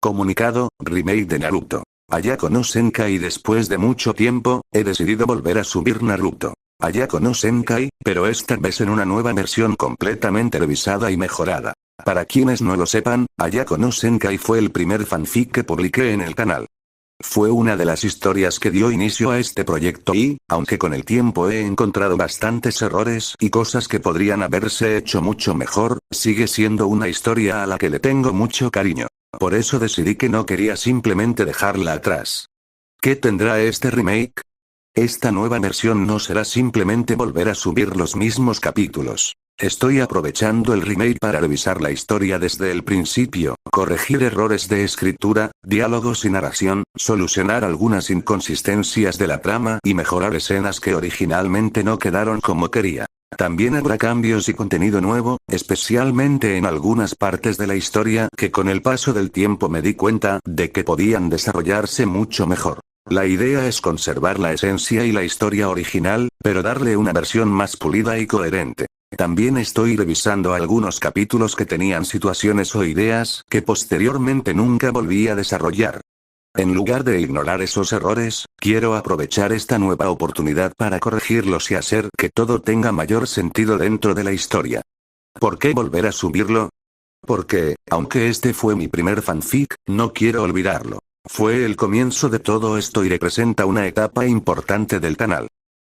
Comunicado, remake de Naruto. Ayako no Senkai. Después de mucho tiempo, he decidido volver a subir Naruto. Ayako no Senkai, pero esta vez en una nueva versión completamente revisada y mejorada. Para quienes no lo sepan, Ayako no Senkai fue el primer fanfic que publiqué en el canal. Fue una de las historias que dio inicio a este proyecto y, aunque con el tiempo he encontrado bastantes errores y cosas que podrían haberse hecho mucho mejor, sigue siendo una historia a la que le tengo mucho cariño. Por eso decidí que no quería simplemente dejarla atrás. ¿Qué tendrá este remake? Esta nueva versión no será simplemente volver a subir los mismos capítulos. Estoy aprovechando el remake para revisar la historia desde el principio, corregir errores de escritura, diálogos y narración, solucionar algunas inconsistencias de la trama y mejorar escenas que originalmente no quedaron como quería. También habrá cambios y contenido nuevo, especialmente en algunas partes de la historia que con el paso del tiempo me di cuenta de que podían desarrollarse mucho mejor. La idea es conservar la esencia y la historia original, pero darle una versión más pulida y coherente. También estoy revisando algunos capítulos que tenían situaciones o ideas que posteriormente nunca volví a desarrollar. En lugar de ignorar esos errores, quiero aprovechar esta nueva oportunidad para corregirlos y hacer que todo tenga mayor sentido dentro de la historia. ¿Por qué volver a subirlo? Porque, aunque este fue mi primer fanfic, no quiero olvidarlo. Fue el comienzo de todo esto y representa una etapa importante del canal.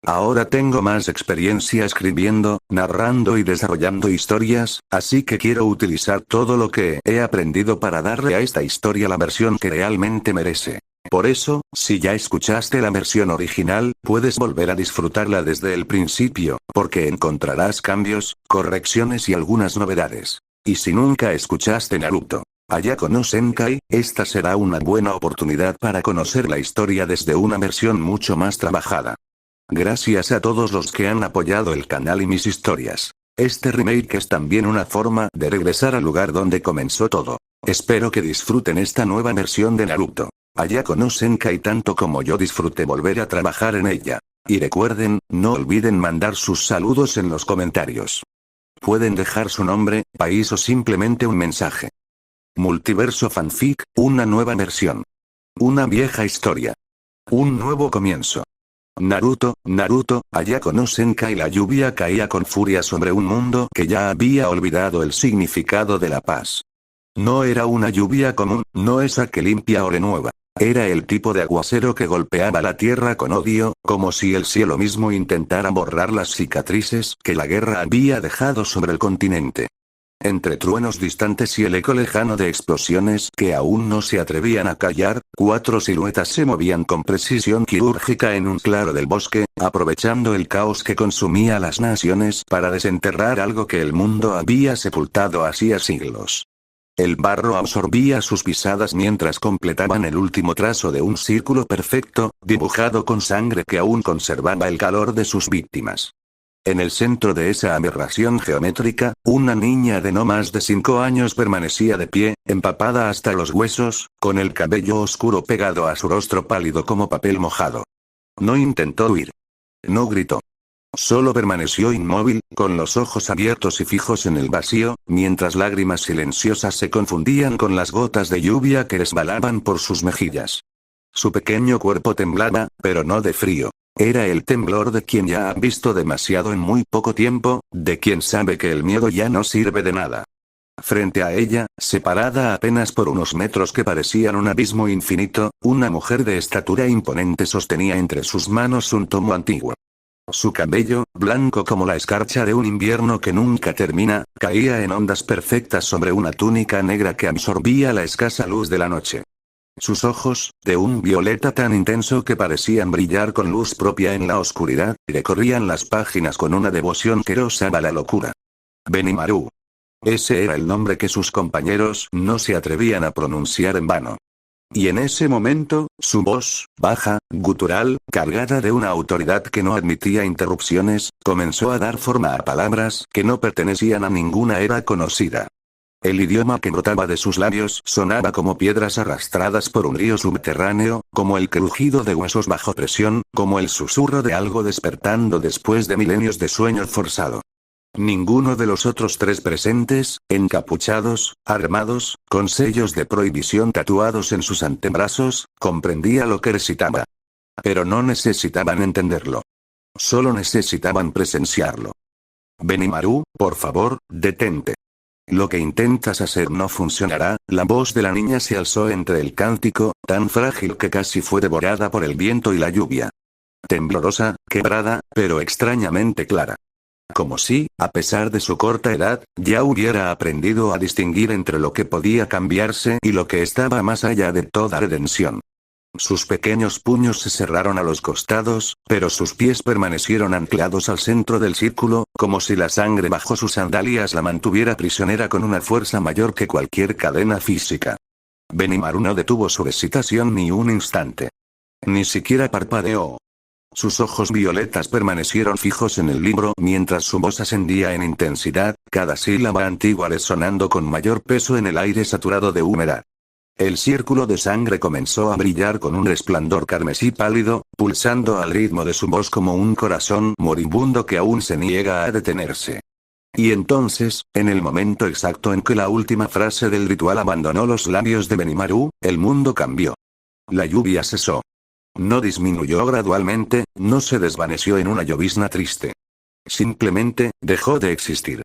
Ahora tengo más experiencia escribiendo, narrando y desarrollando historias, así que quiero utilizar todo lo que he aprendido para darle a esta historia la versión que realmente merece. Por eso, si ya escuchaste la versión original, puedes volver a disfrutarla desde el principio, porque encontrarás cambios, correcciones y algunas novedades. Y si nunca escuchaste Naruto, Ayako no Senkai, esta será una buena oportunidad para conocer la historia desde una versión mucho más trabajada. Gracias a todos los que han apoyado el canal y mis historias. Este remake es también una forma de regresar al lugar donde comenzó todo. Espero que disfruten esta nueva versión de Naruto. Ayako no Senkai tanto como yo disfruté volver a trabajar en ella. Y recuerden, no olviden mandar sus saludos en los comentarios. Pueden dejar su nombre, país o simplemente un mensaje. Multiverso Fanfic, una nueva versión. Una vieja historia. Un nuevo comienzo. Naruto, Ayako no Senkai. La lluvia caía con furia sobre un mundo que ya había olvidado el significado de la paz. No era una lluvia común, no esa que limpia o renueva. Era el tipo de aguacero que golpeaba la tierra con odio, como si el cielo mismo intentara borrar las cicatrices que la guerra había dejado sobre el continente. Entre truenos distantes y el eco lejano de explosiones que aún no se atrevían a callar, 4 siluetas se movían con precisión quirúrgica en un claro del bosque, aprovechando el caos que consumía a las naciones para desenterrar algo que el mundo había sepultado hacía siglos. El barro absorbía sus pisadas mientras completaban el último trazo de un círculo perfecto, dibujado con sangre que aún conservaba el calor de sus víctimas. En el centro de esa aberración geométrica, una niña de no más de 5 años permanecía de pie, empapada hasta los huesos, con el cabello oscuro pegado a su rostro pálido como papel mojado. No intentó huir. No gritó. Solo permaneció inmóvil, con los ojos abiertos y fijos en el vacío, mientras lágrimas silenciosas se confundían con las gotas de lluvia que resbalaban por sus mejillas. Su pequeño cuerpo temblaba, pero no de frío. Era el temblor de quien ya ha visto demasiado en muy poco tiempo, de quien sabe que el miedo ya no sirve de nada. Frente a ella, separada apenas por unos metros que parecían un abismo infinito, una mujer de estatura imponente sostenía entre sus manos un tomo antiguo. Su cabello, blanco como la escarcha de un invierno que nunca termina, caía en ondas perfectas sobre una túnica negra que absorbía la escasa luz de la noche. Sus ojos, de un violeta tan intenso que parecían brillar con luz propia en la oscuridad, recorrían las páginas con una devoción que rozaba la locura. Benimaru. Ese era el nombre que sus compañeros no se atrevían a pronunciar en vano. Y en ese momento, su voz, baja, gutural, cargada de una autoridad que no admitía interrupciones, comenzó a dar forma a palabras que no pertenecían a ninguna era conocida. El idioma que brotaba de sus labios sonaba como piedras arrastradas por un río subterráneo, como el crujido de huesos bajo presión, como el susurro de algo despertando después de milenios de sueño forzado. Ninguno de los otros tres presentes, encapuchados, armados, con sellos de prohibición tatuados en sus antebrazos, comprendía lo que recitaba. Pero no necesitaban entenderlo. Solo necesitaban presenciarlo. Benimaru, por favor, detente. Lo que intentas hacer no funcionará. La voz de la niña se alzó entre el cántico, tan frágil que casi fue devorada por el viento y la lluvia. Temblorosa, quebrada, pero extrañamente clara. Como si, a pesar de su corta edad, ya hubiera aprendido a distinguir entre lo que podía cambiarse y lo que estaba más allá de toda redención. Sus pequeños puños se cerraron a los costados, pero sus pies permanecieron anclados al centro del círculo, como si la sangre bajo sus sandalias la mantuviera prisionera con una fuerza mayor que cualquier cadena física. Benimaru no detuvo su excitación ni un instante. Ni siquiera parpadeó. Sus ojos violetas permanecieron fijos en el libro mientras su voz ascendía en intensidad, cada sílaba antigua resonando con mayor peso en el aire saturado de humedad. El círculo de sangre comenzó a brillar con un resplandor carmesí pálido, pulsando al ritmo de su voz como un corazón moribundo que aún se niega a detenerse. Y entonces, en el momento exacto en que la última frase del ritual abandonó los labios de Benimaru, el mundo cambió. La lluvia cesó. No disminuyó gradualmente, no se desvaneció en una llovizna triste. Simplemente, dejó de existir.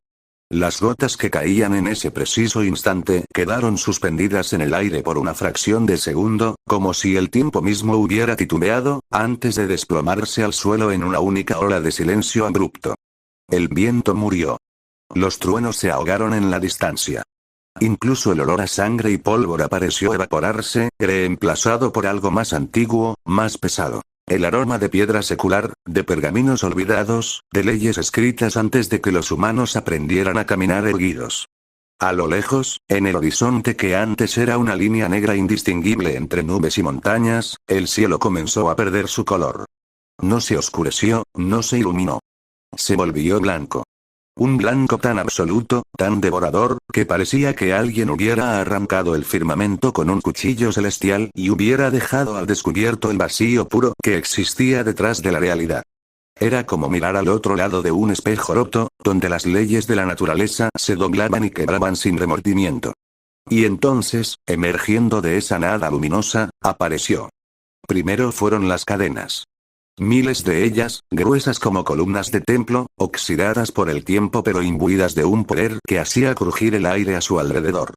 Las gotas que caían en ese preciso instante quedaron suspendidas en el aire por una fracción de segundo, como si el tiempo mismo hubiera titubeado, antes de desplomarse al suelo en una única ola de silencio abrupto. El viento murió. Los truenos se ahogaron en la distancia. Incluso el olor a sangre y pólvora pareció evaporarse, reemplazado por algo más antiguo, más pesado. El aroma de piedra secular, de pergaminos olvidados, de leyes escritas antes de que los humanos aprendieran a caminar erguidos. A lo lejos, en el horizonte que antes era una línea negra indistinguible entre nubes y montañas, el cielo comenzó a perder su color. No se oscureció, no se iluminó. Se volvió blanco. Un blanco tan absoluto, tan devorador, que parecía que alguien hubiera arrancado el firmamento con un cuchillo celestial y hubiera dejado al descubierto el vacío puro que existía detrás de la realidad. Era como mirar al otro lado de un espejo roto, donde las leyes de la naturaleza se doblaban y quebraban sin remordimiento. Y entonces, emergiendo de esa nada luminosa, apareció. Primero fueron las cadenas. Miles de ellas, gruesas como columnas de templo, oxidadas por el tiempo pero imbuidas de un poder que hacía crujir el aire a su alrededor.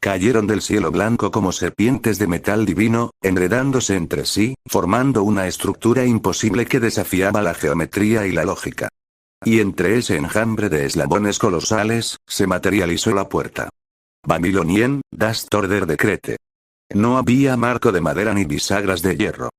Cayeron del cielo blanco como serpientes de metal divino, enredándose entre sí, formando una estructura imposible que desafiaba la geometría y la lógica. Y entre ese enjambre de eslabones colosales, se materializó la puerta. Babilonien, Dast Order Decrete. No había marco de madera ni bisagras de hierro.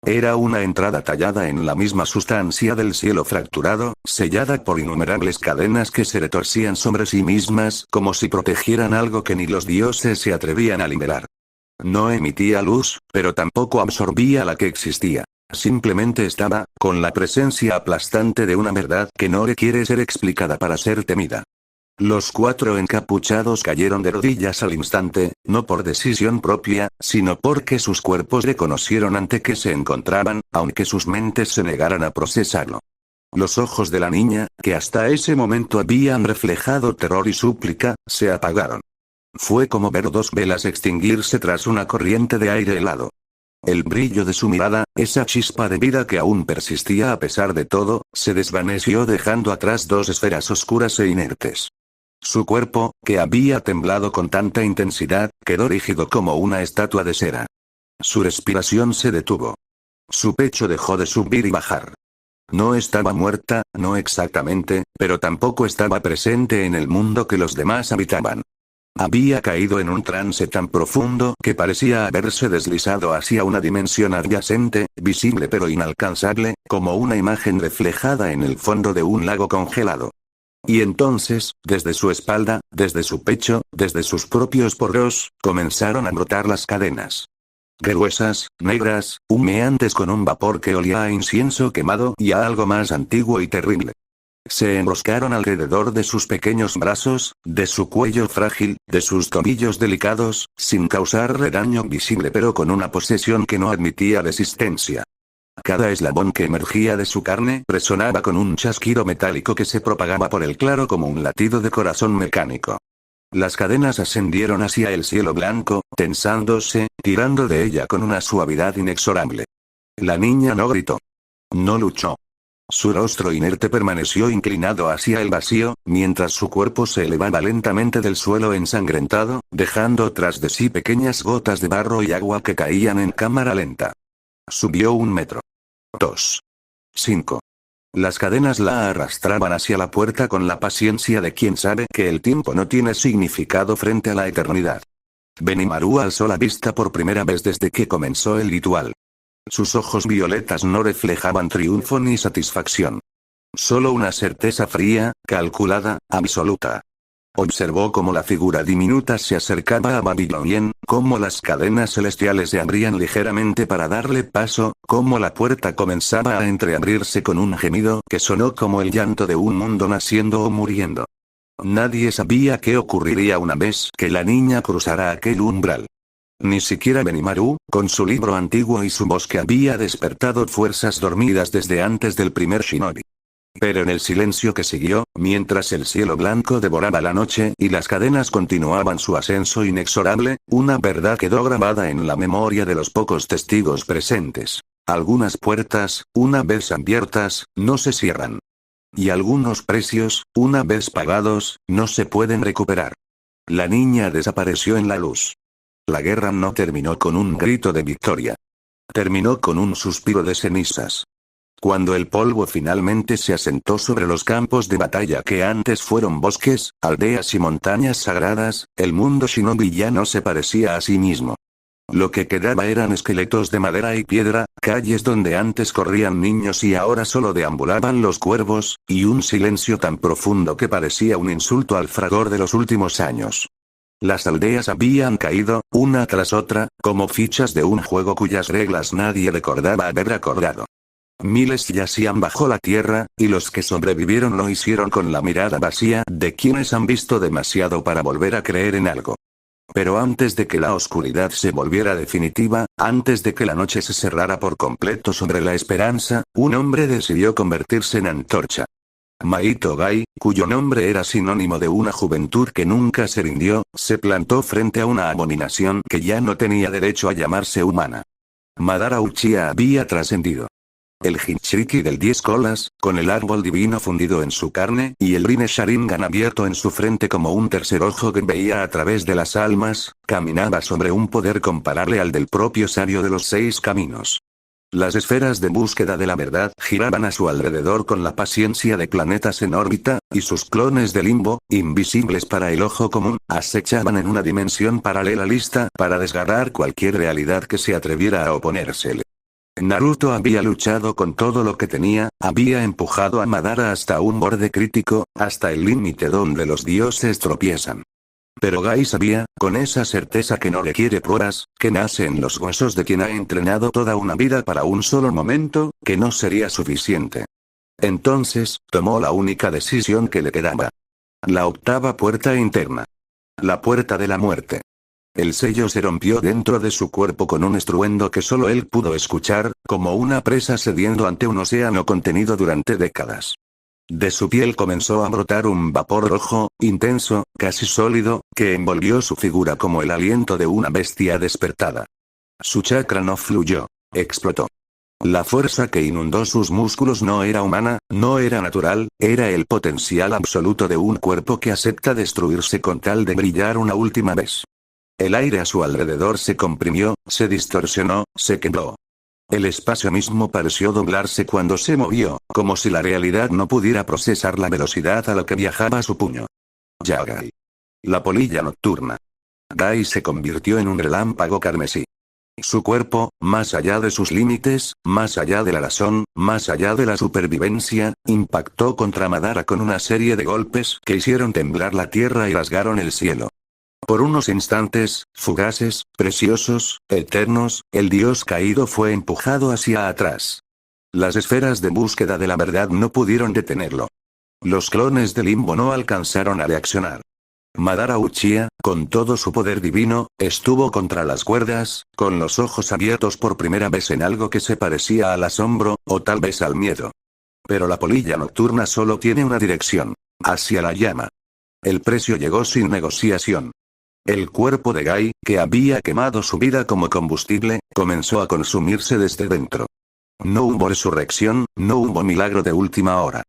Era una entrada tallada en la misma sustancia del cielo fracturado, sellada por innumerables cadenas que se retorcían sobre sí mismas como si protegieran algo que ni los dioses se atrevían a liberar. No emitía luz, pero tampoco absorbía la que existía. Simplemente estaba, con la presencia aplastante de una verdad que no requiere ser explicada para ser temida. Los cuatro encapuchados cayeron de rodillas al instante, no por decisión propia, sino porque sus cuerpos reconocieron ante qué se encontraban, aunque sus mentes se negaran a procesarlo. Los ojos de la niña, que hasta ese momento habían reflejado terror y súplica, se apagaron. Fue como ver dos velas extinguirse tras una corriente de aire helado. El brillo de su mirada, esa chispa de vida que aún persistía a pesar de todo, se desvaneció dejando atrás dos esferas oscuras e inertes. Su cuerpo, que había temblado con tanta intensidad, quedó rígido como una estatua de cera. Su respiración se detuvo. Su pecho dejó de subir y bajar. No estaba muerta, no exactamente, pero tampoco estaba presente en el mundo que los demás habitaban. Había caído en un trance tan profundo que parecía haberse deslizado hacia una dimensión adyacente, visible pero inalcanzable, como una imagen reflejada en el fondo de un lago congelado. Y entonces, desde su espalda, desde su pecho, desde sus propios poros, comenzaron a brotar las cadenas. Gruesas, negras, humeantes con un vapor que olía a incienso quemado y a algo más antiguo y terrible. Se enroscaron alrededor de sus pequeños brazos, de su cuello frágil, de sus tobillos delicados, sin causarle daño visible pero con una posesión que no admitía resistencia. Cada eslabón que emergía de su carne resonaba con un chasquido metálico que se propagaba por el claro como un latido de corazón mecánico. Las cadenas ascendieron hacia el cielo blanco, tensándose, tirando de ella con una suavidad inexorable. La niña no gritó. No luchó. Su rostro inerte permaneció inclinado hacia el vacío, mientras su cuerpo se elevaba lentamente del suelo ensangrentado, dejando tras de sí pequeñas gotas de barro y agua que caían en cámara lenta. Subió 1 metro. 2. 5. Las cadenas la arrastraban hacia la puerta con la paciencia de quien sabe que el tiempo no tiene significado frente a la eternidad. Benimaru alzó la vista por primera vez desde que comenzó el ritual. Sus ojos violetas no reflejaban triunfo ni satisfacción. Solo una certeza fría, calculada, absoluta. Observó cómo la figura diminuta se acercaba a Babylonien, cómo las cadenas celestiales se abrían ligeramente para darle paso, cómo la puerta comenzaba a entreabrirse con un gemido que sonó como el llanto de un mundo naciendo o muriendo. Nadie sabía qué ocurriría una vez que la niña cruzara aquel umbral. Ni siquiera Benimaru, con su libro antiguo y su voz que había despertado fuerzas dormidas desde antes del primer shinobi. Pero en el silencio que siguió, mientras el cielo blanco devoraba la noche y las cadenas continuaban su ascenso inexorable, una verdad quedó grabada en la memoria de los pocos testigos presentes. Algunas puertas, una vez abiertas, no se cierran. Y algunos precios, una vez pagados, no se pueden recuperar. La niña desapareció en la luz. La guerra no terminó con un grito de victoria. Terminó con un suspiro de cenizas. Cuando el polvo finalmente se asentó sobre los campos de batalla que antes fueron bosques, aldeas y montañas sagradas, el mundo shinobi ya no se parecía a sí mismo. Lo que quedaba eran esqueletos de madera y piedra, calles donde antes corrían niños y ahora solo deambulaban los cuervos, y un silencio tan profundo que parecía un insulto al fragor de los últimos años. Las aldeas habían caído, una tras otra, como fichas de un juego cuyas reglas nadie recordaba haber acordado. Miles yacían bajo la tierra, y los que sobrevivieron lo hicieron con la mirada vacía de quienes han visto demasiado para volver a creer en algo. Pero antes de que la oscuridad se volviera definitiva, antes de que la noche se cerrara por completo sobre la esperanza, un hombre decidió convertirse en antorcha. Maito Gai, cuyo nombre era sinónimo de una juventud que nunca se rindió, se plantó frente a una abominación que ya no tenía derecho a llamarse humana. Madara Uchiha había trascendido. El Jinchuriki del 10 colas, con el árbol divino fundido en su carne, y el Rinne Sharingan abierto en su frente como un tercer ojo que veía a través de las almas, caminaba sobre un poder comparable al del propio sabio de los 6 caminos. Las esferas de búsqueda de la verdad giraban a su alrededor con la paciencia de planetas en órbita, y sus clones de limbo, invisibles para el ojo común, acechaban en una dimensión paralela lista para desgarrar cualquier realidad que se atreviera a oponérsele. Naruto había luchado con todo lo que tenía, había empujado a Madara hasta un borde crítico, hasta el límite donde los dioses tropiezan. Pero Gai sabía, con esa certeza que no requiere pruebas, que nace en los huesos de quien ha entrenado toda una vida para un solo momento, que no sería suficiente. Entonces, tomó la única decisión que le quedaba. La octava puerta interna. La puerta de la muerte. El sello se rompió dentro de su cuerpo con un estruendo que solo él pudo escuchar, como una presa cediendo ante un océano contenido durante décadas. De su piel comenzó a brotar un vapor rojo, intenso, casi sólido, que envolvió su figura como el aliento de una bestia despertada. Su chakra no fluyó. Explotó. La fuerza que inundó sus músculos no era humana, no era natural, era el potencial absoluto de un cuerpo que acepta destruirse con tal de brillar una última vez. El aire a su alrededor se comprimió, se distorsionó, se quebró. El espacio mismo pareció doblarse cuando se movió, como si la realidad no pudiera procesar la velocidad a la que viajaba su puño. Yagai. La polilla nocturna. Gai se convirtió en un relámpago carmesí. Su cuerpo, más allá de sus límites, más allá de la razón, más allá de la supervivencia, impactó contra Madara con una serie de golpes que hicieron temblar la tierra y rasgaron el cielo. Por unos instantes, fugaces, preciosos, eternos, el dios caído fue empujado hacia atrás. Las esferas de búsqueda de la verdad no pudieron detenerlo. Los clones de Limbo no alcanzaron a reaccionar. Madara Uchiha, con todo su poder divino, estuvo contra las cuerdas, con los ojos abiertos por primera vez en algo que se parecía al asombro, o tal vez al miedo. Pero la polilla nocturna solo tiene una dirección: hacia la llama. El precio llegó sin negociación. El cuerpo de Gai, que había quemado su vida como combustible, comenzó a consumirse desde dentro. No hubo resurrección, no hubo milagro de última hora.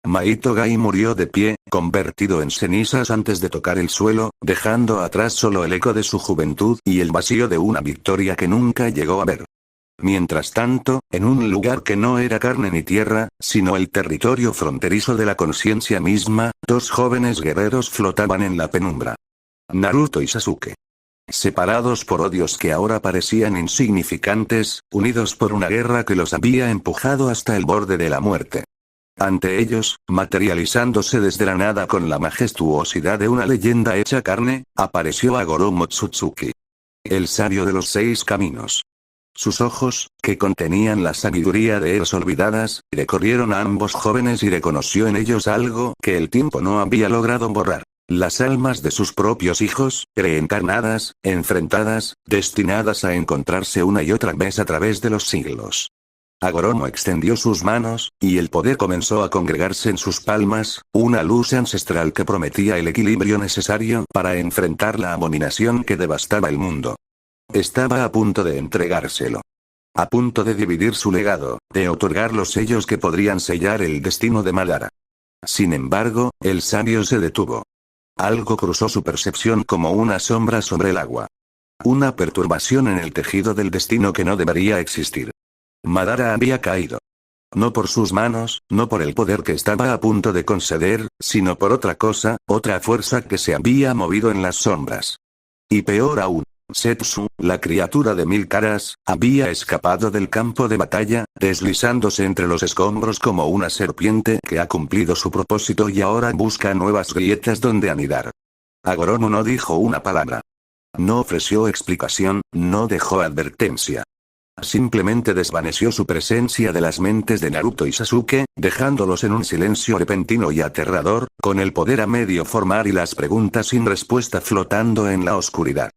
Maito Gai murió de pie, convertido en cenizas antes de tocar el suelo, dejando atrás solo el eco de su juventud y el vacío de una victoria que nunca llegó a ver. Mientras tanto, en un lugar que no era carne ni tierra, sino el territorio fronterizo de la conciencia misma, dos jóvenes guerreros flotaban en la penumbra. Naruto y Sasuke. Separados por odios que ahora parecían insignificantes, unidos por una guerra que los había empujado hasta el borde de la muerte. Ante ellos, materializándose desde la nada con la majestuosidad de una leyenda hecha carne, apareció Agoro Motsutsuki. El sabio de los 6 caminos. Sus ojos, que contenían la sabiduría de eras olvidadas, recorrieron a ambos jóvenes y reconoció en ellos algo que el tiempo no había logrado borrar. Las almas de sus propios hijos, reencarnadas, enfrentadas, destinadas a encontrarse una y otra vez a través de los siglos. Agoromo extendió sus manos, y el poder comenzó a congregarse en sus palmas, una luz ancestral que prometía el equilibrio necesario para enfrentar la abominación que devastaba el mundo. Estaba a punto de entregárselo. A punto de dividir su legado, de otorgar los sellos que podrían sellar el destino de Madara. Sin embargo, el sabio se detuvo. Algo cruzó su percepción como una sombra sobre el agua. Una perturbación en el tejido del destino que no debería existir. Madara había caído. No por sus manos, no por el poder que estaba a punto de conceder, sino por otra cosa, otra fuerza que se había movido en las sombras. Y peor aún, Setsu, la criatura de 1000 caras, había escapado del campo de batalla, deslizándose entre los escombros como una serpiente que ha cumplido su propósito y ahora busca nuevas grietas donde anidar. Agoromo no dijo una palabra. No ofreció explicación, no dejó advertencia. Simplemente desvaneció su presencia de las mentes de Naruto y Sasuke, dejándolos en un silencio repentino y aterrador, con el poder a medio formar y las preguntas sin respuesta flotando en la oscuridad.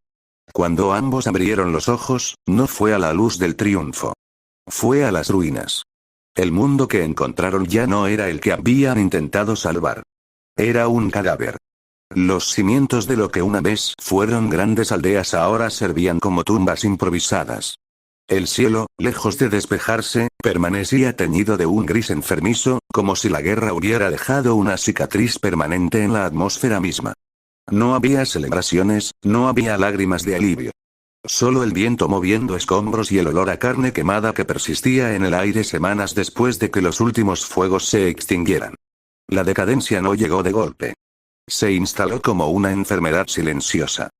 Cuando ambos abrieron los ojos, no fue a la luz del triunfo. Fue a las ruinas. El mundo que encontraron ya no era el que habían intentado salvar. Era un cadáver. Los cimientos de lo que una vez fueron grandes aldeas ahora servían como tumbas improvisadas. El cielo, lejos de despejarse, permanecía teñido de un gris enfermizo, como si la guerra hubiera dejado una cicatriz permanente en la atmósfera misma. No había celebraciones, no había lágrimas de alivio. Solo el viento moviendo escombros y el olor a carne quemada que persistía en el aire semanas después de que los últimos fuegos se extinguieran. La decadencia no llegó de golpe. Se instaló como una enfermedad silenciosa.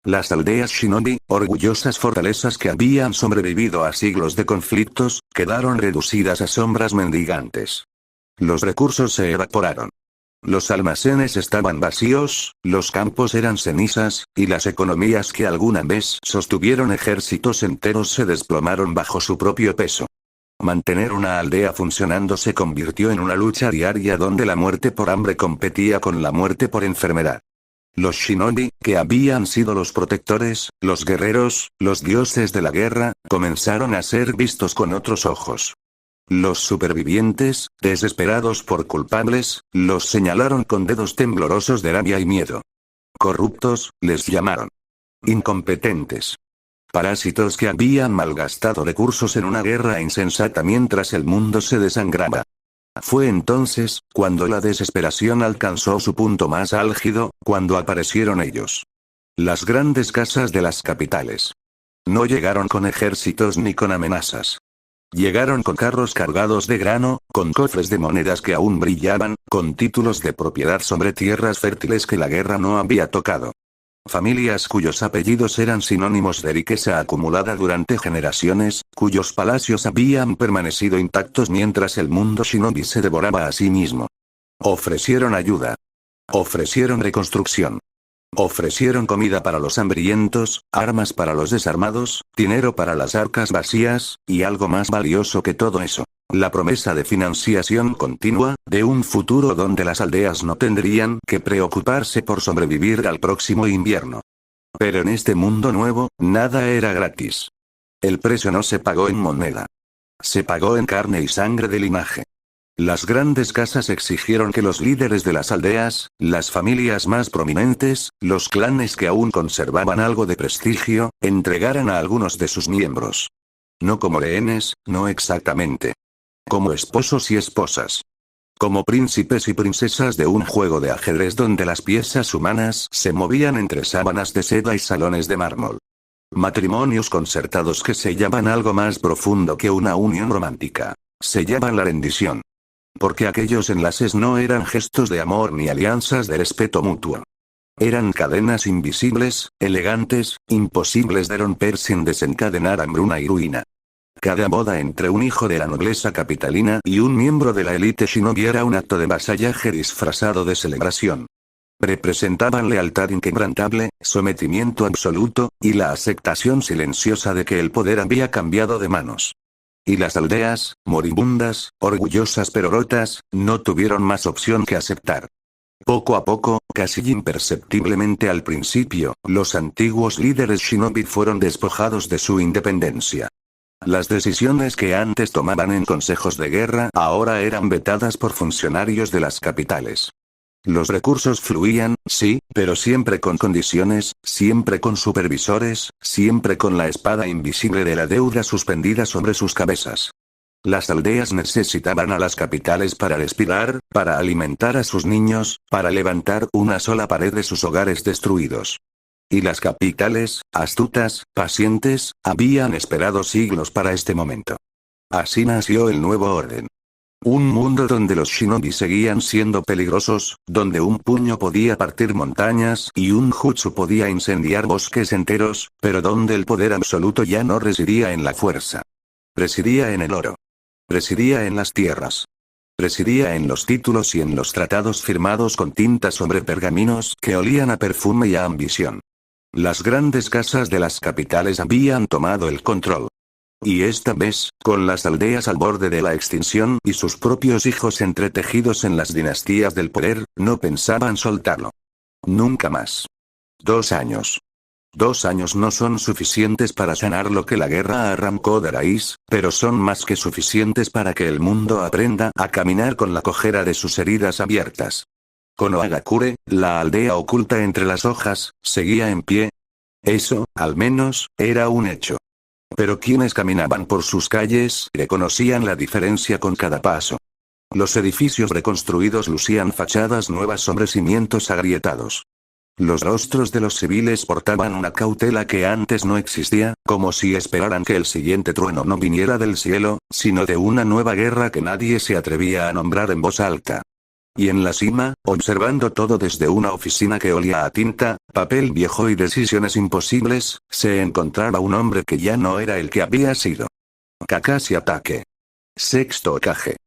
Las aldeas shinobi, orgullosas fortalezas que habían sobrevivido a siglos de conflictos, quedaron reducidas a sombras mendigantes. Los recursos se evaporaron. Los almacenes estaban vacíos, los campos eran cenizas, y las economías que alguna vez sostuvieron ejércitos enteros se desplomaron bajo su propio peso. Mantener una aldea funcionando se convirtió en una lucha diaria donde la muerte por hambre competía con la muerte por enfermedad. Los shinobi, que habían sido los protectores, los guerreros, los dioses de la guerra, comenzaron a ser vistos con otros ojos. Los supervivientes, desesperados por culpables, los señalaron con dedos temblorosos de rabia y miedo. Corruptos, les llamaron. Incompetentes. Parásitos que habían malgastado recursos en una guerra insensata mientras el mundo se desangraba. Fue entonces, cuando la desesperación alcanzó su punto más álgido, cuando aparecieron ellos. Las grandes casas de las capitales. No llegaron con ejércitos ni con amenazas. Llegaron con carros cargados de grano, con cofres de monedas que aún brillaban, con títulos de propiedad sobre tierras fértiles que la guerra no había tocado. Familias cuyos apellidos eran sinónimos de riqueza acumulada durante generaciones, cuyos palacios habían permanecido intactos mientras el mundo shinobi se devoraba a sí mismo. Ofrecieron ayuda. Ofrecieron reconstrucción. Ofrecieron comida para los hambrientos, armas para los desarmados, dinero para las arcas vacías, y algo más valioso que todo eso. La promesa de financiación continua, de un futuro donde las aldeas no tendrían que preocuparse por sobrevivir al próximo invierno. Pero en este mundo nuevo, nada era gratis. El precio no se pagó en moneda. Se pagó en carne y sangre de linaje. Las grandes casas exigieron que los líderes de las aldeas, las familias más prominentes, los clanes que aún conservaban algo de prestigio, entregaran a algunos de sus miembros. No como rehenes, no exactamente. Como esposos y esposas. Como príncipes y princesas de un juego de ajedrez donde las piezas humanas se movían entre sábanas de seda y salones de mármol. Matrimonios concertados que sellaban algo más profundo que una unión romántica. Sellaban la rendición. Porque aquellos enlaces no eran gestos de amor ni alianzas de respeto mutuo. Eran cadenas invisibles, elegantes, imposibles de romper sin desencadenar hambruna y ruina. Cada boda entre un hijo de la nobleza capitalina y un miembro de la élite shinobi era un acto de vasallaje disfrazado de celebración. Representaban lealtad inquebrantable, sometimiento absoluto, y la aceptación silenciosa de que el poder había cambiado de manos. Y las aldeas, moribundas, orgullosas pero rotas, no tuvieron más opción que aceptar. Poco a poco, casi imperceptiblemente al principio, los antiguos líderes shinobi fueron despojados de su independencia. Las decisiones que antes tomaban en consejos de guerra ahora eran vetadas por funcionarios de las capitales. Los recursos fluían, sí, pero siempre con condiciones, siempre con supervisores, siempre con la espada invisible de la deuda suspendida sobre sus cabezas. Las aldeas necesitaban a las capitales para respirar, para alimentar a sus niños, para levantar una sola pared de sus hogares destruidos. Y las capitales, astutas, pacientes, habían esperado siglos para este momento. Así nació el nuevo orden. Un mundo donde los shinobi seguían siendo peligrosos, donde un puño podía partir montañas y un jutsu podía incendiar bosques enteros, pero donde el poder absoluto ya no residía en la fuerza. Residía en el oro. Residía en las tierras. Residía en los títulos y en los tratados firmados con tinta sobre pergaminos que olían a perfume y a ambición. Las grandes casas de las capitales habían tomado el control. Y esta vez, con las aldeas al borde de la extinción y sus propios hijos entretejidos en las dinastías del poder, no pensaban soltarlo. Nunca más. 2 años. 2 años no son suficientes para sanar lo que la guerra arrancó de raíz, pero son más que suficientes para que el mundo aprenda a caminar con la cojera de sus heridas abiertas. Konohagakure, la aldea oculta entre las hojas, seguía en pie. Eso, al menos, era un hecho. Pero quienes caminaban por sus calles reconocían la diferencia con cada paso. Los edificios reconstruidos lucían fachadas nuevas sobre cimientos agrietados. Los rostros de los civiles portaban una cautela que antes no existía, como si esperaran que el siguiente trueno no viniera del cielo, sino de una nueva guerra que nadie se atrevía a nombrar en voz alta. Y en la cima, observando todo desde una oficina que olía a tinta, papel viejo y decisiones imposibles, se encontraba un hombre que ya no era el que había sido. Kakashi Atake. Sexto Hokage.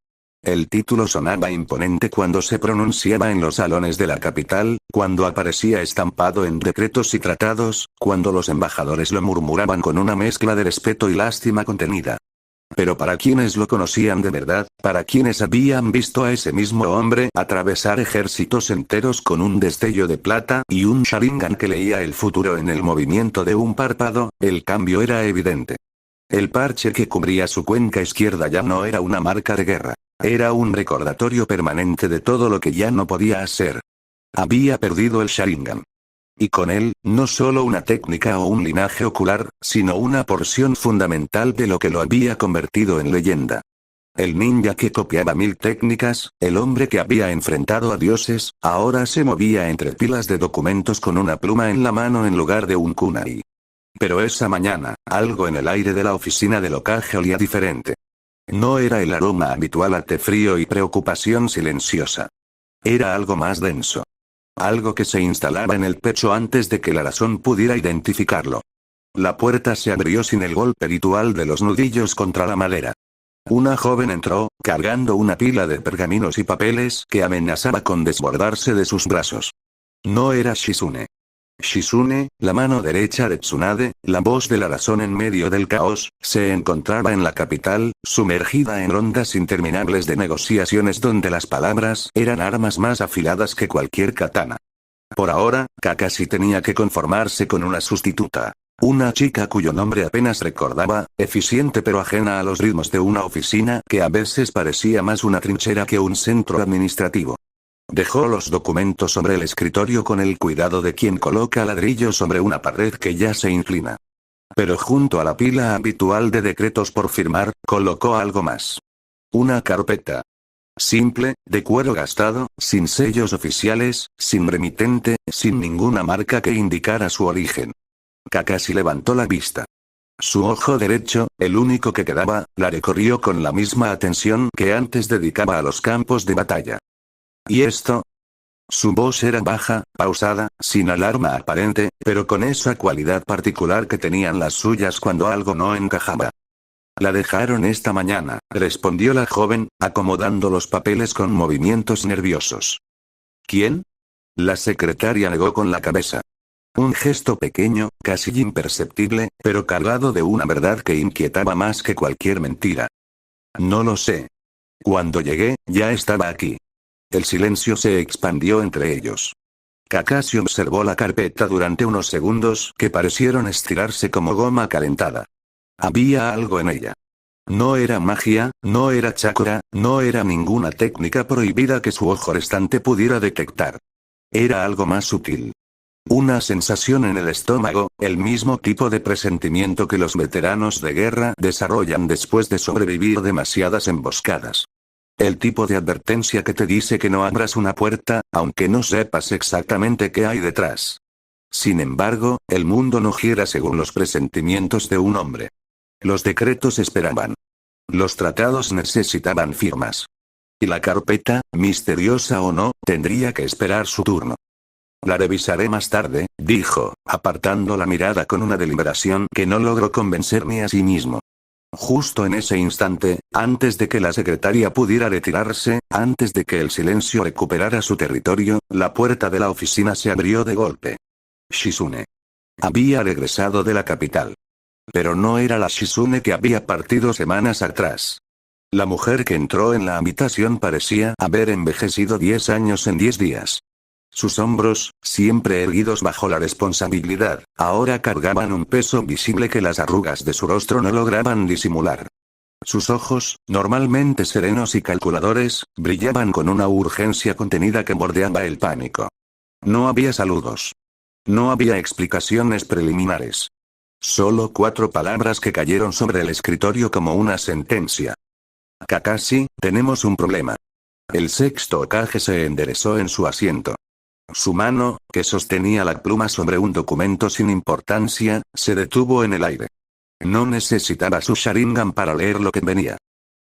El título sonaba imponente cuando se pronunciaba en los salones de la capital, cuando aparecía estampado en decretos y tratados, cuando los embajadores lo murmuraban con una mezcla de respeto y lástima contenida. Pero para quienes lo conocían de verdad, para quienes habían visto a ese mismo hombre atravesar ejércitos enteros con un destello de plata y un Sharingan que leía el futuro en el movimiento de un párpado, el cambio era evidente. El parche que cubría su cuenca izquierda ya no era una marca de guerra. Era un recordatorio permanente de todo lo que ya no podía hacer. Había perdido el Sharingan. Y con él, no solo una técnica o un linaje ocular, sino una porción fundamental de lo que lo había convertido en leyenda. El ninja que copiaba 1000 técnicas, el hombre que había enfrentado a dioses, ahora se movía entre pilas de documentos con una pluma en la mano en lugar de un kunai. Pero esa mañana, algo en el aire de la oficina del Hokage olía diferente. No era el aroma habitual a té frío y preocupación silenciosa. Era algo más denso. Algo que se instalaba en el pecho antes de que la razón pudiera identificarlo. La puerta se abrió sin el golpe habitual de los nudillos contra la madera. Una joven entró, cargando una pila de pergaminos y papeles que amenazaba con desbordarse de sus brazos. No era Shizune. Shizune, la mano derecha de Tsunade, la voz de la razón en medio del caos, se encontraba en la capital, sumergida en rondas interminables de negociaciones donde las palabras eran armas más afiladas que cualquier katana. Por ahora, Kakashi tenía que conformarse con una sustituta. Una chica cuyo nombre apenas recordaba, eficiente pero ajena a los ritmos de una oficina que a veces parecía más una trinchera que un centro administrativo. Dejó los documentos sobre el escritorio con el cuidado de quien coloca ladrillos sobre una pared que ya se inclina. Pero junto a la pila habitual de decretos por firmar, colocó algo más. Una carpeta. Simple, de cuero gastado, sin sellos oficiales, sin remitente, sin ninguna marca que indicara su origen. Kakashi levantó la vista. Su ojo derecho, el único que quedaba, la recorrió con la misma atención que antes dedicaba a los campos de batalla. ¿Y esto? Su voz era baja, pausada, sin alarma aparente, pero con esa cualidad particular que tenían las suyas cuando algo no encajaba. La dejaron esta mañana, respondió la joven, acomodando los papeles con movimientos nerviosos. ¿Quién? La secretaria negó con la cabeza. Un gesto pequeño, casi imperceptible, pero cargado de una verdad que inquietaba más que cualquier mentira. No lo sé. Cuando llegué, ya estaba aquí. El silencio se expandió entre ellos. Kakashi observó la carpeta durante unos segundos que parecieron estirarse como goma calentada. Había algo en ella. No era magia, no era chakra, no era ninguna técnica prohibida que su ojo restante pudiera detectar. Era algo más sutil. Una sensación en el estómago, el mismo tipo de presentimiento que los veteranos de guerra desarrollan después de sobrevivir demasiadas emboscadas. El tipo de advertencia que te dice que no abras una puerta, aunque no sepas exactamente qué hay detrás. Sin embargo, el mundo no gira según los presentimientos de un hombre. Los decretos esperaban. Los tratados necesitaban firmas. Y la carpeta, misteriosa o no, tendría que esperar su turno. La revisaré más tarde, dijo, apartando la mirada con una deliberación que no logró convencer ni a sí mismo. Justo en ese instante, antes de que la secretaria pudiera retirarse, antes de que el silencio recuperara su territorio, la puerta de la oficina se abrió de golpe. Shizune. Había regresado de la capital. Pero no era la Shizune que había partido semanas atrás. La mujer que entró en la habitación parecía haber envejecido 10 años en 10 días. Sus hombros, siempre erguidos bajo la responsabilidad, ahora cargaban un peso visible que las arrugas de su rostro no lograban disimular. Sus ojos, normalmente serenos y calculadores, brillaban con una urgencia contenida que bordeaba el pánico. No había saludos. No había explicaciones preliminares. Solo 4 palabras que cayeron sobre el escritorio como una sentencia. Kakashi, tenemos un problema. El sexto Hokage se enderezó en su asiento. Su mano, que sostenía la pluma sobre un documento sin importancia, se detuvo en el aire. No necesitaba su Sharingan para leer lo que venía.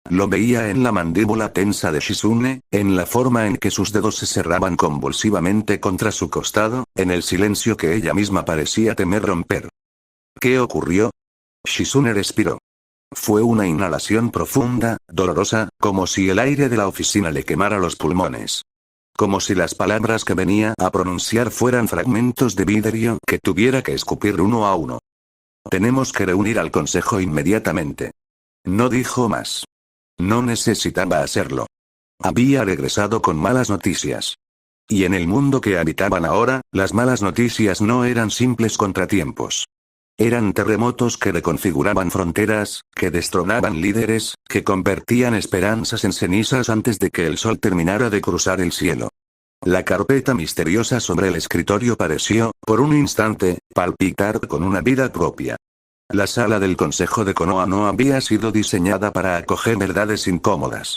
Lo veía en la mandíbula tensa de Shizune, en la forma en que sus dedos se cerraban convulsivamente contra su costado, en el silencio que ella misma parecía temer romper. ¿Qué ocurrió? Shizune respiró. Fue una inhalación profunda, dolorosa, como si el aire de la oficina le quemara los pulmones. Como si las palabras que venía a pronunciar fueran fragmentos de vidrio que tuviera que escupir uno a uno. Tenemos que reunir al consejo inmediatamente. No dijo más. No necesitaba hacerlo. Había regresado con malas noticias. Y en el mundo que habitaban ahora, las malas noticias no eran simples contratiempos. Eran terremotos que reconfiguraban fronteras, que destronaban líderes, que convertían esperanzas en cenizas antes de que el sol terminara de cruzar el cielo. La carpeta misteriosa sobre el escritorio pareció, por un instante, palpitar con una vida propia. La sala del consejo de Konoha no había sido diseñada para acoger verdades incómodas.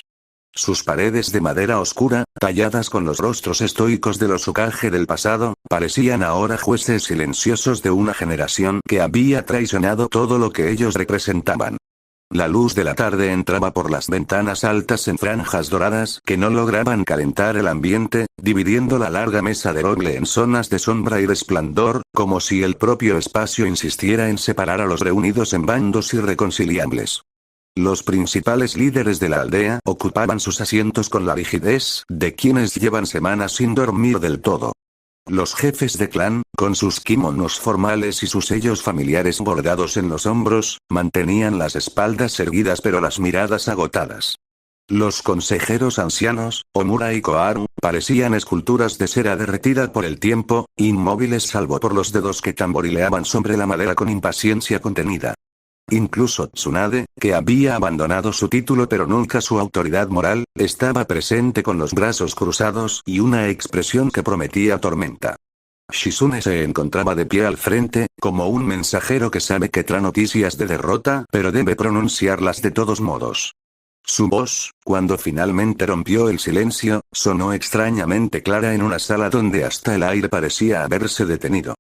Sus paredes de madera oscura, talladas con los rostros estoicos de los Hokage del pasado, parecían ahora jueces silenciosos de una generación que había traicionado todo lo que ellos representaban. La luz de la tarde entraba por las ventanas altas en franjas doradas que no lograban calentar el ambiente, dividiendo la larga mesa de roble en zonas de sombra y resplandor, como si el propio espacio insistiera en separar a los reunidos en bandos irreconciliables. Los principales líderes de la aldea ocupaban sus asientos con la rigidez de quienes llevan semanas sin dormir del todo. Los jefes de clan, con sus kimonos formales y sus sellos familiares bordados en los hombros, mantenían las espaldas erguidas pero las miradas agotadas. Los consejeros ancianos, Omura y Koharu, parecían esculturas de cera derretida por el tiempo, inmóviles salvo por los dedos que tamborileaban sobre la madera con impaciencia contenida. Incluso Tsunade, que había abandonado su título pero nunca su autoridad moral, estaba presente con los brazos cruzados y una expresión que prometía tormenta. Shizune se encontraba de pie al frente, como un mensajero que sabe que trae noticias de derrota, pero debe pronunciarlas de todos modos. Su voz, cuando finalmente rompió el silencio, sonó extrañamente clara en una sala donde hasta el aire parecía haberse detenido.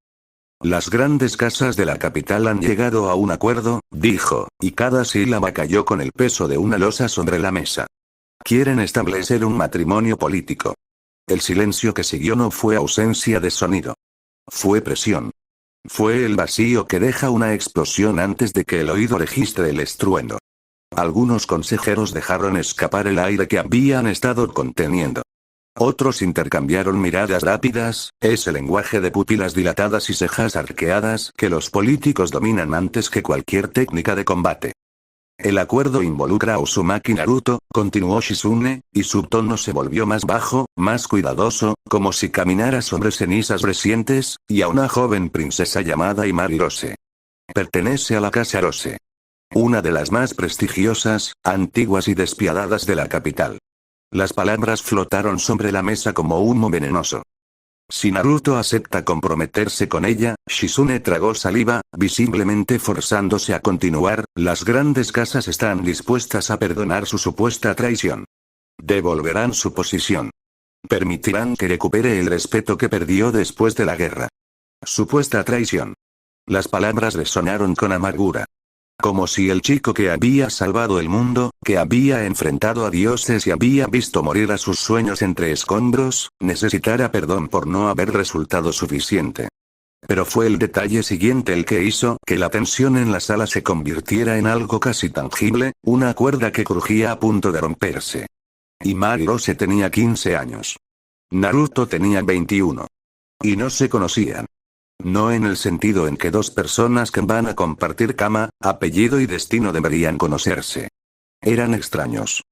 Las grandes casas de la capital han llegado a un acuerdo, dijo, y cada sílaba cayó con el peso de una losa sobre la mesa. Quieren establecer un matrimonio político. El silencio que siguió no fue ausencia de sonido. Fue presión. Fue el vacío que deja una explosión antes de que el oído registre el estruendo. Algunos consejeros dejaron escapar el aire que habían estado conteniendo. Otros intercambiaron miradas rápidas, ese lenguaje de pupilas dilatadas y cejas arqueadas que los políticos dominan antes que cualquier técnica de combate. El acuerdo involucra a Uzumaki Naruto, continuó Shizune, y su tono se volvió más bajo, más cuidadoso, como si caminara sobre cenizas recientes, y a una joven princesa llamada Imari Rose. Pertenece a la casa Rose. Una de las más prestigiosas, antiguas y despiadadas de la capital. Las palabras flotaron sobre la mesa como humo venenoso. Si Naruto acepta comprometerse con ella, Shizune tragó saliva, visiblemente forzándose a continuar, las grandes casas están dispuestas a perdonar su supuesta traición. Devolverán su posición. Permitirán que recupere el respeto que perdió después de la guerra. Supuesta traición. Las palabras resonaron con amargura. Como si el chico que había salvado el mundo, que había enfrentado a dioses y había visto morir a sus sueños entre escombros, necesitara perdón por no haber resultado suficiente. Pero fue el detalle siguiente el que hizo que la tensión en la sala se convirtiera en algo casi tangible, una cuerda que crujía a punto de romperse. Imari Rose tenía 15 años. Naruto tenía 21. Y no se conocían. No en el sentido en que dos personas que van a compartir cama, apellido y destino deberían conocerse. Eran extraños.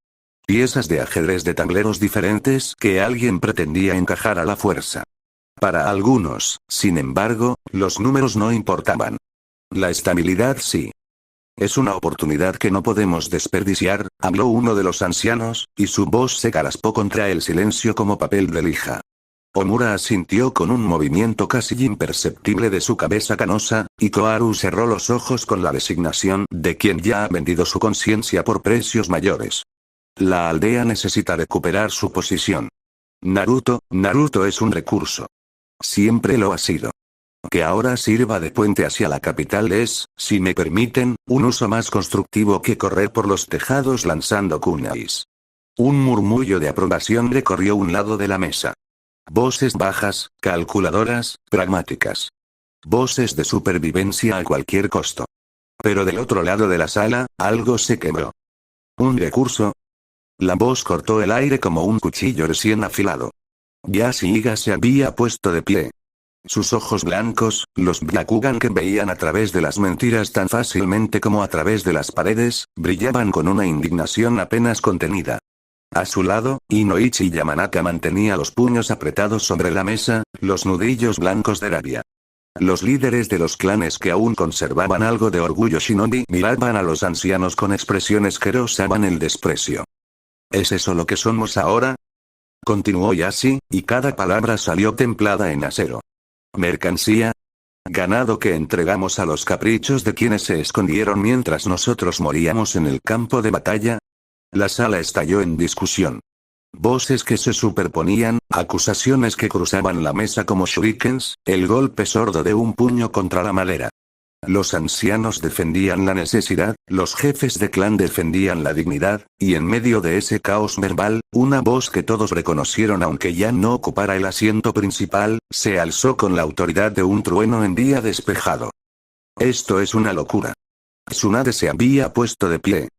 Piezas de ajedrez de tableros diferentes que alguien pretendía encajar a la fuerza. Para algunos, sin embargo, los números no importaban. La estabilidad sí. Es una oportunidad que no podemos desperdiciar, habló uno de los ancianos, y su voz se caraspó contra el silencio como papel de lija. Omura asintió con un movimiento casi imperceptible de su cabeza canosa, y Koharu cerró los ojos con la designación de quien ya ha vendido su conciencia por precios mayores. La aldea necesita recuperar su posición. Naruto es un recurso. Siempre lo ha sido. Que ahora sirva de puente hacia la capital es, si me permiten, un uso más constructivo que correr por los tejados lanzando kunais. Un murmullo de aprobación recorrió un lado de la mesa. Voces bajas, calculadoras, pragmáticas. Voces de supervivencia a cualquier costo. Pero del otro lado de la sala, algo se quebró. ¿Un recurso? La voz cortó el aire como un cuchillo recién afilado. Yashiga se había puesto de pie. Sus ojos blancos, los Byakugan que veían a través de las mentiras tan fácilmente como a través de las paredes, brillaban con una indignación apenas contenida. A su lado, Inoichi Yamanaka mantenía los puños apretados sobre la mesa, los nudillos blancos de rabia. Los líderes de los clanes que aún conservaban algo de orgullo shinobi miraban a los ancianos con expresiones que rozaban el desprecio. ¿Es eso lo que somos ahora? Continuó Yashi, y cada palabra salió templada en acero. ¿Mercancía? ¿Ganado que entregamos a los caprichos de quienes se escondieron mientras nosotros moríamos en el campo de batalla? La sala estalló en discusión. Voces que se superponían, acusaciones que cruzaban la mesa como shurikens, el golpe sordo de un puño contra la madera. Los ancianos defendían la necesidad, los jefes de clan defendían la dignidad, y en medio de ese caos verbal, una voz que todos reconocieron aunque ya no ocupara el asiento principal, se alzó con la autoridad de un trueno en día despejado. Esto es una locura. Tsunade se había puesto de pie.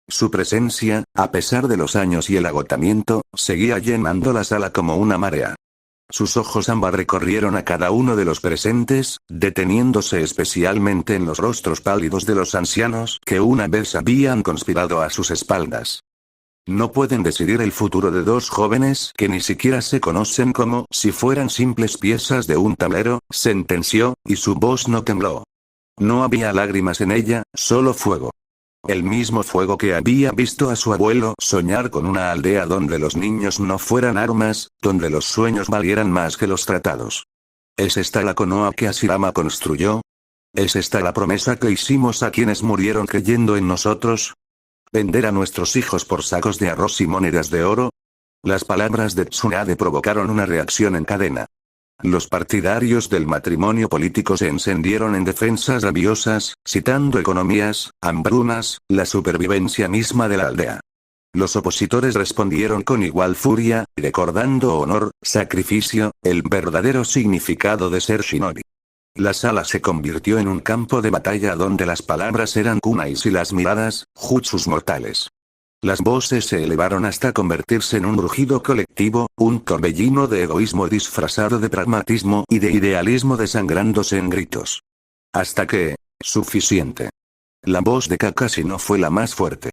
Su presencia, a pesar de los años y el agotamiento, seguía llenando la sala como una marea. Sus ojos ámbar recorrieron a cada uno de los presentes, deteniéndose especialmente en los rostros pálidos de los ancianos que una vez habían conspirado a sus espaldas. No pueden decidir el futuro de dos jóvenes que ni siquiera se conocen como si fueran simples piezas de un tablero, sentenció, y su voz no tembló. No había lágrimas en ella, solo fuego. El mismo fuego que había visto a su abuelo soñar con una aldea donde los niños no fueran armas, donde los sueños valieran más que los tratados. ¿Es esta la Konoha que Hashirama construyó? ¿Es esta la promesa que hicimos a quienes murieron creyendo en nosotros? ¿Vender a nuestros hijos por sacos de arroz y monedas de oro? Las palabras de Tsunade provocaron una reacción en cadena. Los partidarios del matrimonio político se encendieron en defensas rabiosas, citando economías, hambrunas, la supervivencia misma de la aldea. Los opositores respondieron con igual furia, recordando honor, sacrificio, el verdadero significado de ser shinobi. La sala se convirtió en un campo de batalla donde las palabras eran kunais y las miradas, jutsus mortales. Las voces se elevaron hasta convertirse en un rugido colectivo, un torbellino de egoísmo disfrazado de pragmatismo y de idealismo desangrándose en gritos. Hasta que... suficiente. La voz de Kakashi no fue la más fuerte.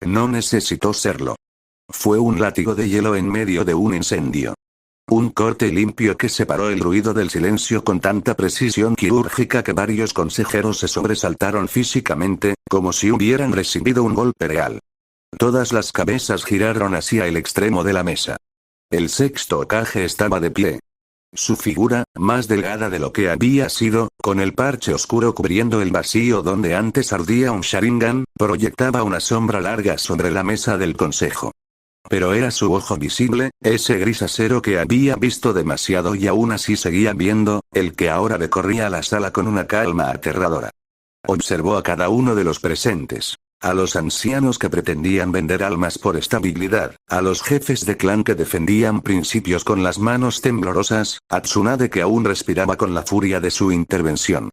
No necesitó serlo. Fue un látigo de hielo en medio de un incendio. Un corte limpio que separó el ruido del silencio con tanta precisión quirúrgica que varios consejeros se sobresaltaron físicamente, como si hubieran recibido un golpe real. Todas las cabezas giraron hacia el extremo de la mesa. El sexto Hokage estaba de pie. Su figura, más delgada de lo que había sido, con el parche oscuro cubriendo el vacío donde antes ardía un Sharingan, proyectaba una sombra larga sobre la mesa del consejo. Pero era su ojo visible, ese gris acero que había visto demasiado y aún así seguía viendo, el que ahora recorría la sala con una calma aterradora. Observó a cada uno de los presentes. A los ancianos que pretendían vender almas por estabilidad, a los jefes de clan que defendían principios con las manos temblorosas, a Tsunade que aún respiraba con la furia de su intervención.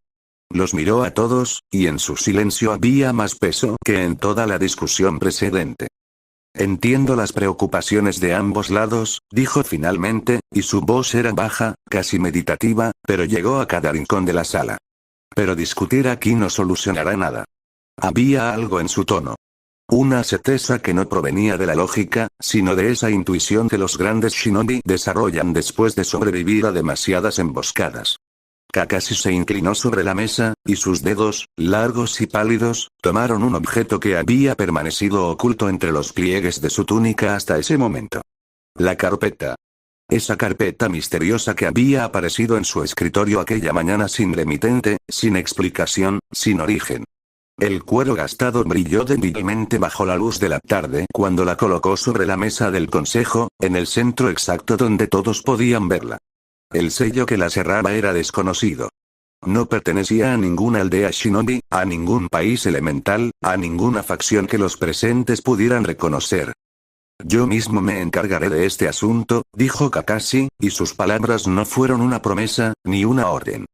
Los miró a todos, y en su silencio había más peso que en toda la discusión precedente. Entiendo las preocupaciones de ambos lados, dijo finalmente, y su voz era baja, casi meditativa, pero llegó a cada rincón de la sala. Pero discutir aquí no solucionará nada. Había algo en su tono. Una certeza que no provenía de la lógica, sino de esa intuición que los grandes shinobi desarrollan después de sobrevivir a demasiadas emboscadas. Kakashi se inclinó sobre la mesa, y sus dedos, largos y pálidos, tomaron un objeto que había permanecido oculto entre los pliegues de su túnica hasta ese momento. La carpeta. Esa carpeta misteriosa que había aparecido en su escritorio aquella mañana sin remitente, sin explicación, sin origen. El cuero gastado brilló débilmente bajo la luz de la tarde cuando la colocó sobre la mesa del consejo, en el centro exacto donde todos podían verla. El sello que la cerraba era desconocido. No pertenecía a ninguna aldea shinobi, a ningún país elemental, a ninguna facción que los presentes pudieran reconocer. Yo mismo me encargaré de este asunto, dijo Kakashi, y sus palabras no fueron una promesa, ni una orden.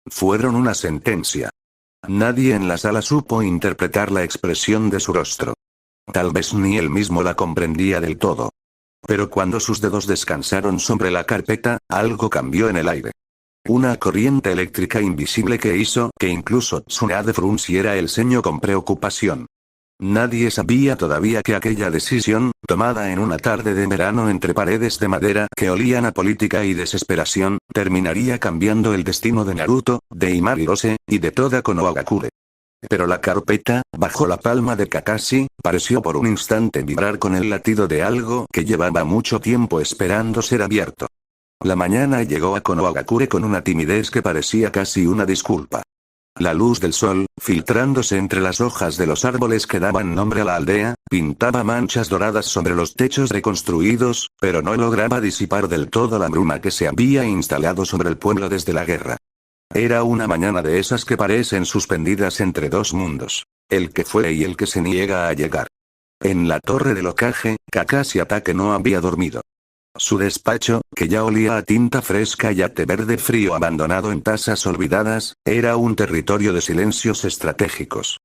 Fueron una sentencia. Nadie en la sala supo interpretar la expresión de su rostro. Tal vez ni él mismo la comprendía del todo. Pero cuando sus dedos descansaron sobre la carpeta, algo cambió en el aire. Una corriente eléctrica invisible que hizo que incluso Tsunade frunciera el ceño con preocupación. Nadie sabía todavía que aquella decisión, tomada en una tarde de verano entre paredes de madera que olían a política y desesperación, terminaría cambiando el destino de Naruto, de Imari Hirose, y de toda Konohagakure. Pero la carpeta, bajo la palma de Kakashi, pareció por un instante vibrar con el latido de algo que llevaba mucho tiempo esperando ser abierto. La mañana llegó a Konohagakure con una timidez que parecía casi una disculpa. La luz del sol, filtrándose entre las hojas de los árboles que daban nombre a la aldea, pintaba manchas doradas sobre los techos reconstruidos, pero no lograba disipar del todo la bruma que se había instalado sobre el pueblo desde la guerra. Era una mañana de esas que parecen suspendidas entre dos mundos, el que fue y el que se niega a llegar. En la torre del Hokage, Kakashi Hatake no había dormido. Su despacho, que ya olía a tinta fresca y a té verde frío abandonado en tazas olvidadas, era un territorio de silencios estratégicos.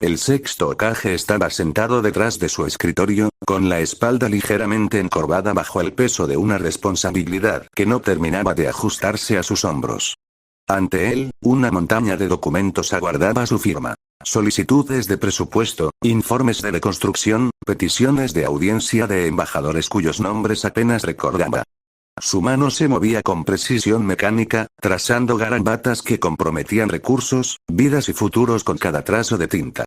El sexto Hokage estaba sentado detrás de su escritorio, con la espalda ligeramente encorvada bajo el peso de una responsabilidad que no terminaba de ajustarse a sus hombros. Ante él, una montaña de documentos aguardaba su firma. Solicitudes de presupuesto, informes de reconstrucción, peticiones de audiencia de embajadores cuyos nombres apenas recordaba. Su mano se movía con precisión mecánica, trazando garabatas que comprometían recursos, vidas y futuros con cada trazo de tinta.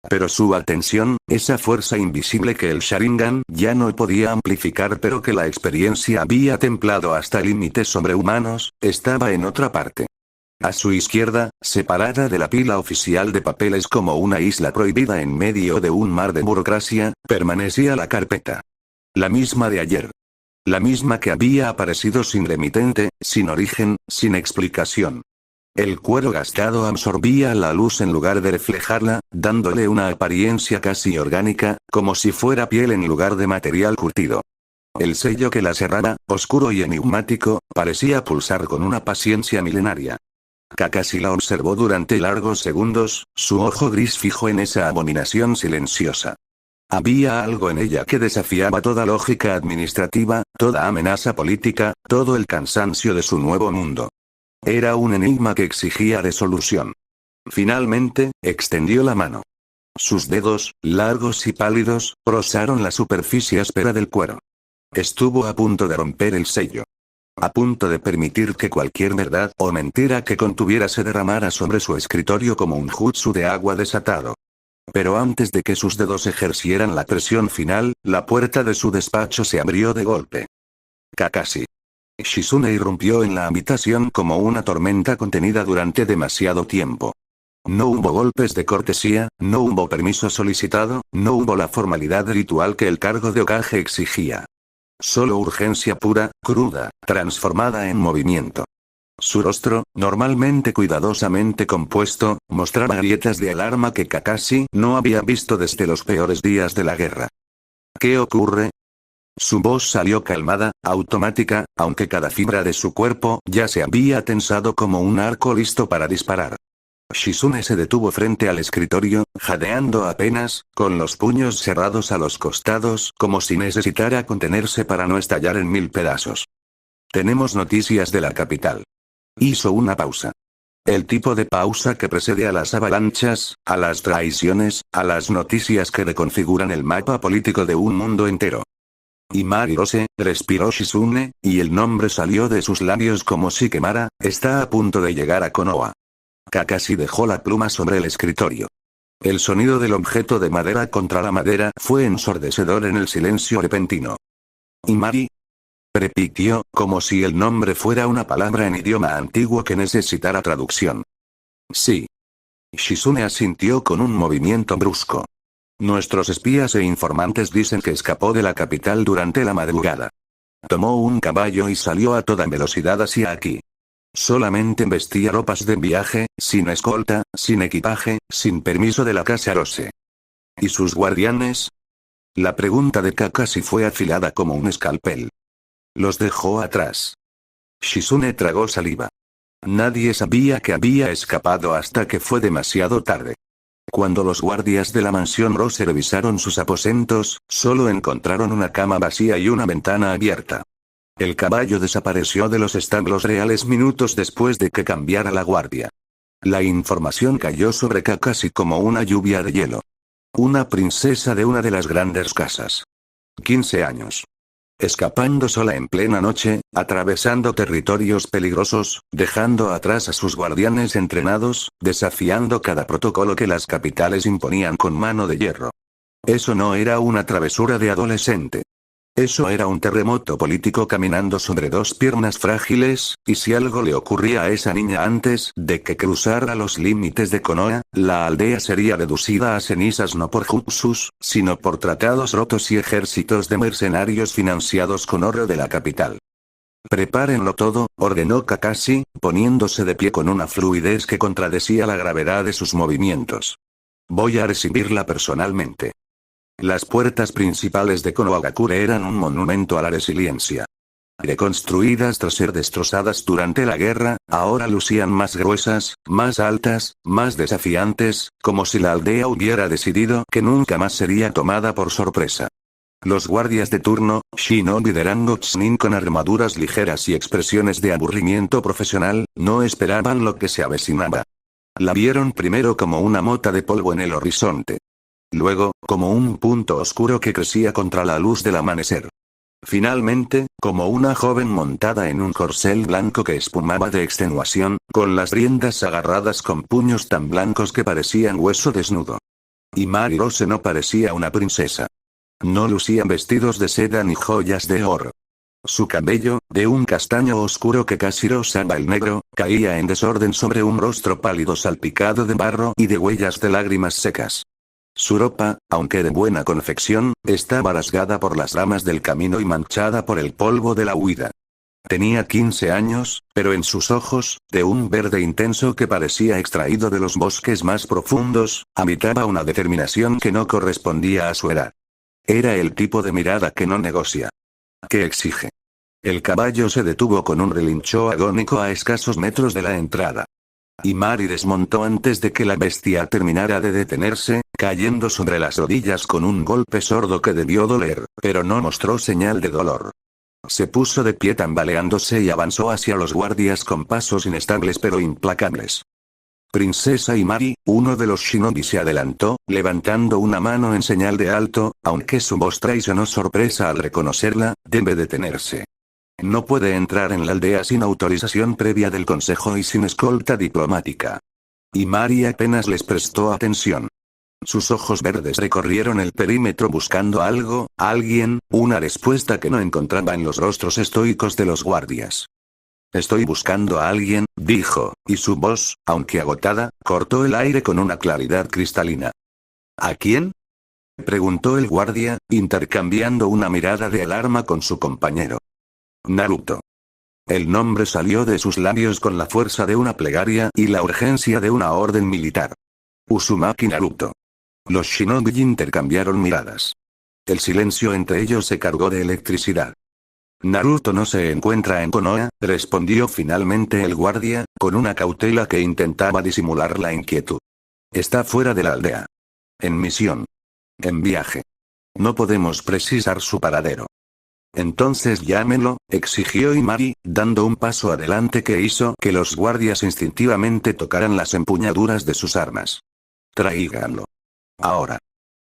Pero su atención, esa fuerza invisible que el Sharingan ya no podía amplificar pero que la experiencia había templado hasta límites sobrehumanos, estaba en otra parte. A su izquierda, separada de la pila oficial de papeles como una isla prohibida en medio de un mar de burocracia, permanecía la carpeta. La misma de ayer. La misma que había aparecido sin remitente, sin origen, sin explicación. El cuero gastado absorbía la luz en lugar de reflejarla, dándole una apariencia casi orgánica, como si fuera piel en lugar de material curtido. El sello que la cerraba, oscuro y enigmático, parecía pulsar con una paciencia milenaria. Kakashi la observó durante largos segundos, su ojo gris fijo en esa abominación silenciosa. Había algo en ella que desafiaba toda lógica administrativa, toda amenaza política, todo el cansancio de su nuevo mundo. Era un enigma que exigía resolución. Finalmente, extendió la mano. Sus dedos, largos y pálidos, rozaron la superficie áspera del cuero. Estuvo a punto de romper el sello. A punto de permitir que cualquier verdad o mentira que contuviera se derramara sobre su escritorio como un jutsu de agua desatado. Pero antes de que sus dedos ejercieran la presión final, la puerta de su despacho se abrió de golpe. Kakashi. Shizune irrumpió en la habitación como una tormenta contenida durante demasiado tiempo. No hubo golpes de cortesía, no hubo permiso solicitado, no hubo la formalidad ritual que el cargo de Hokage exigía. Solo urgencia pura, cruda, transformada en movimiento. Su rostro, normalmente cuidadosamente compuesto, mostraba grietas de alarma que Kakashi no había visto desde los peores días de la guerra. ¿Qué ocurre? Su voz salió calmada, automática, aunque cada fibra de su cuerpo ya se había tensado como un arco listo para disparar. Shizune se detuvo frente al escritorio, jadeando apenas, con los puños cerrados a los costados, como si necesitara contenerse para no estallar en mil pedazos. Tenemos noticias de la capital. Hizo una pausa. El tipo de pausa que precede a las avalanchas, a las traiciones, a las noticias que reconfiguran el mapa político de un mundo entero. Imari Rose, respiró Shizune, y el nombre salió de sus labios como si quemara, está a punto de llegar a Konoha. Kakashi dejó la pluma sobre el escritorio. El sonido del objeto de madera contra la madera fue ensordecedor en el silencio repentino. Imari. Repitió, como si el nombre fuera una palabra en idioma antiguo que necesitara traducción. Sí. Shizune asintió con un movimiento brusco. Nuestros espías e informantes dicen que escapó de la capital durante la madrugada. Tomó un caballo y salió a toda velocidad hacia aquí. Solamente vestía ropas de viaje, sin escolta, sin equipaje, sin permiso de la casa Rose. ¿Y sus guardianes? La pregunta de Kakashi fue afilada como un escalpel. Los dejó atrás. Shizune tragó saliva. Nadie sabía que había escapado hasta que fue demasiado tarde. Cuando los guardias de la mansión Rose revisaron sus aposentos, solo encontraron una cama vacía y una ventana abierta. El caballo desapareció de los establos reales minutos después de que cambiara la guardia. La información cayó sobre Kakashi como una lluvia de hielo. Una princesa de una de las grandes casas. 15 años. Escapando sola en plena noche, atravesando territorios peligrosos, dejando atrás a sus guardianes entrenados, desafiando cada protocolo que las capitales imponían con mano de hierro. Eso no era una travesura de adolescente. Eso era un terremoto político caminando sobre dos piernas frágiles, y si algo le ocurría a esa niña antes de que cruzara los límites de Konoha, la aldea sería reducida a cenizas no por jutsus, sino por tratados rotos y ejércitos de mercenarios financiados con oro de la capital. Prepárenlo todo, ordenó Kakashi, poniéndose de pie con una fluidez que contradecía la gravedad de sus movimientos. Voy a recibirla personalmente. Las puertas principales de Konohagakure eran un monumento a la resiliencia. Reconstruidas tras ser destrozadas durante la guerra, ahora lucían más gruesas, más altas, más desafiantes, como si la aldea hubiera decidido que nunca más sería tomada por sorpresa. Los guardias de turno, shinobi de rango Chunin con armaduras ligeras y expresiones de aburrimiento profesional, no esperaban lo que se avecinaba. La vieron primero como una mota de polvo en el horizonte. Luego, como un punto oscuro que crecía contra la luz del amanecer. Finalmente, como una joven montada en un corcel blanco que espumaba de extenuación, con las riendas agarradas con puños tan blancos que parecían hueso desnudo. Y Mary Rose no parecía una princesa. No lucía vestidos de seda ni joyas de oro. Su cabello, de un castaño oscuro que casi rozaba el negro, caía en desorden sobre un rostro pálido salpicado de barro y de huellas de lágrimas secas. Su ropa, aunque de buena confección, estaba rasgada por las ramas del camino y manchada por el polvo de la huida. Tenía 15 años, pero en sus ojos, de un verde intenso que parecía extraído de los bosques más profundos, habitaba una determinación que no correspondía a su edad. Era el tipo de mirada que no negocia. Que exige. El caballo se detuvo con un relincho agónico a escasos metros de la entrada. Y Mary desmontó antes de que la bestia terminara de detenerse, cayendo sobre las rodillas con un golpe sordo que debió doler, pero no mostró señal de dolor. Se puso de pie tambaleándose y avanzó hacia los guardias con pasos inestables pero implacables. Princesa Imari, uno de los shinobi se adelantó, levantando una mano en señal de alto, aunque su voz traicionó sorpresa al reconocerla, debe detenerse. No puede entrar en la aldea sin autorización previa del consejo y sin escolta diplomática. Imari apenas les prestó atención. Sus ojos verdes recorrieron el perímetro buscando algo, alguien, una respuesta que no encontraba en los rostros estoicos de los guardias. Estoy buscando a alguien, dijo, y su voz, aunque agotada, cortó el aire con una claridad cristalina. ¿A quién?, preguntó el guardia, intercambiando una mirada de alarma con su compañero. Naruto. El nombre salió de sus labios con la fuerza de una plegaria y la urgencia de una orden militar. Uzumaki Naruto. Los shinobi intercambiaron miradas. El silencio entre ellos se cargó de electricidad. Naruto no se encuentra en Konoha, respondió finalmente el guardia, con una cautela que intentaba disimular la inquietud. Está fuera de la aldea. En misión. En viaje. No podemos precisar su paradero. Entonces llámelo, exigió Imari, dando un paso adelante que hizo que los guardias instintivamente tocaran las empuñaduras de sus armas. Tráiganlo. Ahora.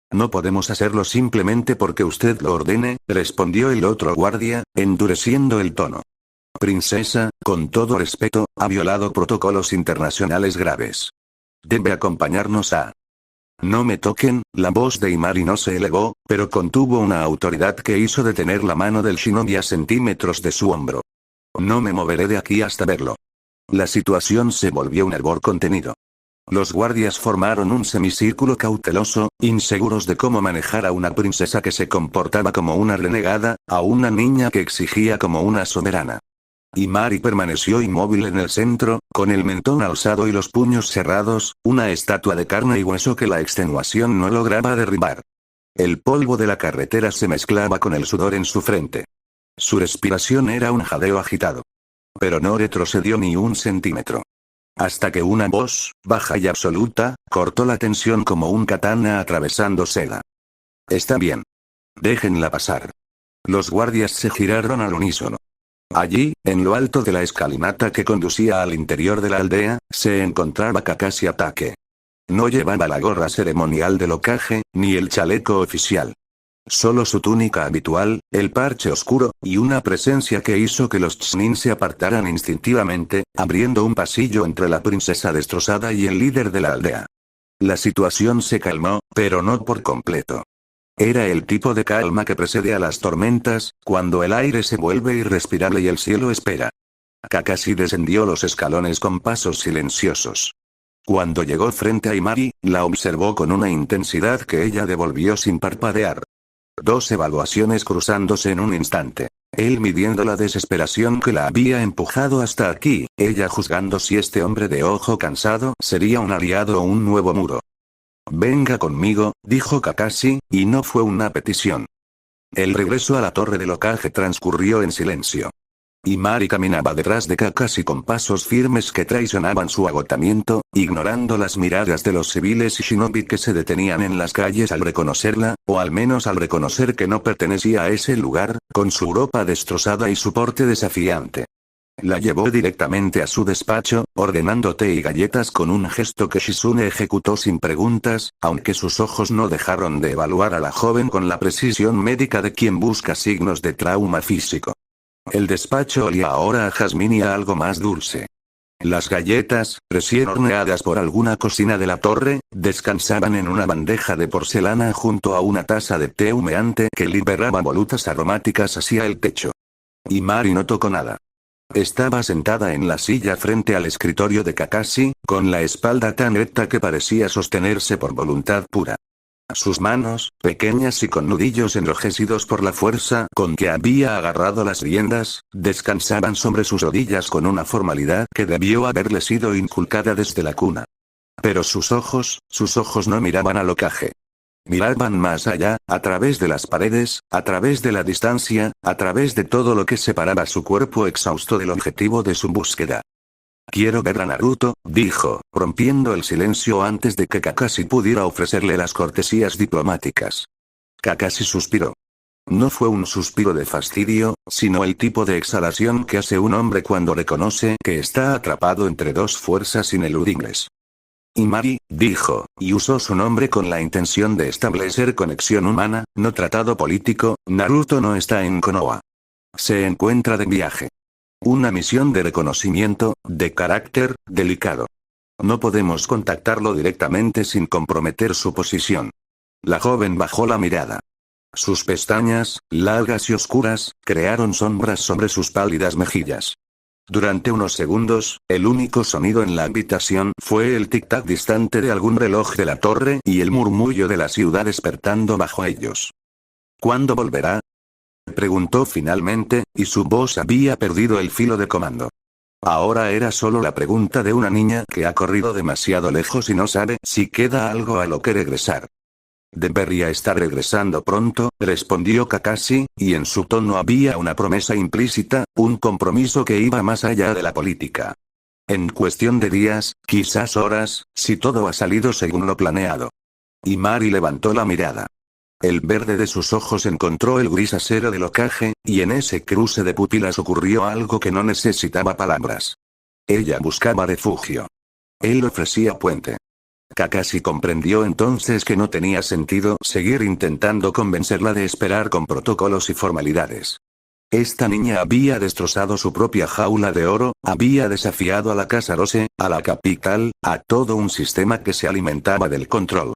No podemos hacerlo simplemente porque usted lo ordene, respondió el otro guardia, endureciendo el tono. Princesa, con todo respeto, ha violado protocolos internacionales graves. Debe acompañarnos a... No me toquen, la voz de Imari no se elevó, pero contuvo una autoridad que hizo detener la mano del shinobi a centímetros de su hombro. No me moveré de aquí hasta verlo. La situación se volvió un hervor contenido. Los guardias formaron un semicírculo cauteloso, inseguros de cómo manejar a una princesa que se comportaba como una renegada, a una niña que exigía como una soberana. Imari permaneció inmóvil en el centro, con el mentón alzado y los puños cerrados, una estatua de carne y hueso que la extenuación no lograba derribar. El polvo de la carretera se mezclaba con el sudor en su frente. Su respiración era un jadeo agitado. Pero no retrocedió ni un centímetro. Hasta que una voz, baja y absoluta, cortó la tensión como un katana atravesando seda. Está bien. Déjenla pasar. Los guardias se giraron al unísono. Allí, en lo alto de la escalinata que conducía al interior de la aldea, se encontraba Kakashi Atake. No llevaba la gorra ceremonial del Hokage, ni el chaleco oficial. Solo su túnica habitual, el parche oscuro, y una presencia que hizo que los Chunin se apartaran instintivamente, abriendo un pasillo entre la princesa destrozada y el líder de la aldea. La situación se calmó, pero no por completo. Era el tipo de calma que precede a las tormentas, cuando el aire se vuelve irrespirable y el cielo espera. Kakashi descendió los escalones con pasos silenciosos. Cuando llegó frente a Imari, la observó con una intensidad que ella devolvió sin parpadear. Dos evaluaciones cruzándose en un instante. Él midiendo la desesperación que la había empujado hasta aquí, ella juzgando si este hombre de ojo cansado sería un aliado o un nuevo muro. Venga conmigo, dijo Kakashi, y no fue una petición. El regreso a la torre del Hokage transcurrió en silencio. Imari caminaba detrás de Kakashi con pasos firmes que traicionaban su agotamiento, ignorando las miradas de los civiles y shinobi que se detenían en las calles al reconocerla, o al menos al reconocer que no pertenecía a ese lugar, con su ropa destrozada y su porte desafiante. La llevó directamente a su despacho, ordenando té y galletas con un gesto que Shizune ejecutó sin preguntas, aunque sus ojos no dejaron de evaluar a la joven con la precisión médica de quien busca signos de trauma físico. El despacho olía ahora a jazmín y a algo más dulce. Las galletas, recién horneadas por alguna cocina de la torre, descansaban en una bandeja de porcelana junto a una taza de té humeante que liberaba volutas aromáticas hacia el techo. Imari no tocó nada. Estaba sentada en la silla frente al escritorio de Kakashi, con la espalda tan recta que parecía sostenerse por voluntad pura. Sus manos, pequeñas y con nudillos enrojecidos por la fuerza con que había agarrado las riendas, descansaban sobre sus rodillas con una formalidad que debió haberle sido inculcada desde la cuna. Pero sus ojos no miraban al Hokage. Miraban más allá, a través de las paredes, a través de la distancia, a través de todo lo que separaba su cuerpo exhausto del objetivo de su búsqueda. Quiero ver a Naruto, dijo, rompiendo el silencio antes de que Kakashi pudiera ofrecerle las cortesías diplomáticas. Kakashi suspiró. No fue un suspiro de fastidio, sino el tipo de exhalación que hace un hombre cuando reconoce que está atrapado entre dos fuerzas ineludibles. Imari, dijo, y usó su nombre con la intención de establecer conexión humana, no tratado político. Naruto no está en Konoha. Se encuentra de viaje. Una misión de reconocimiento, de carácter, delicado. No podemos contactarlo directamente sin comprometer su posición. La joven bajó la mirada. Sus pestañas, largas y oscuras, crearon sombras sobre sus pálidas mejillas. Durante unos segundos, el único sonido en la habitación fue el tic-tac distante de algún reloj de la torre y el murmullo de la ciudad despertando bajo ellos. ¿Cuándo volverá?, preguntó finalmente, y su voz había perdido el filo de comando. Ahora era solo la pregunta de una niña que ha corrido demasiado lejos y no sabe si queda algo a lo que regresar. Debería estar regresando pronto, respondió Kakashi, y en su tono había una promesa implícita, un compromiso que iba más allá de la política. En cuestión de días, quizás horas, si todo ha salido según lo planeado. Imari levantó la mirada. El verde de sus ojos encontró el gris acero del Hokage, y en ese cruce de pupilas ocurrió algo que no necesitaba palabras. Ella buscaba refugio. Él ofrecía puente. Kakashi comprendió entonces que no tenía sentido seguir intentando convencerla de esperar con protocolos y formalidades. Esta niña había destrozado su propia jaula de oro, había desafiado a la Casa Rose, a la capital, a todo un sistema que se alimentaba del control.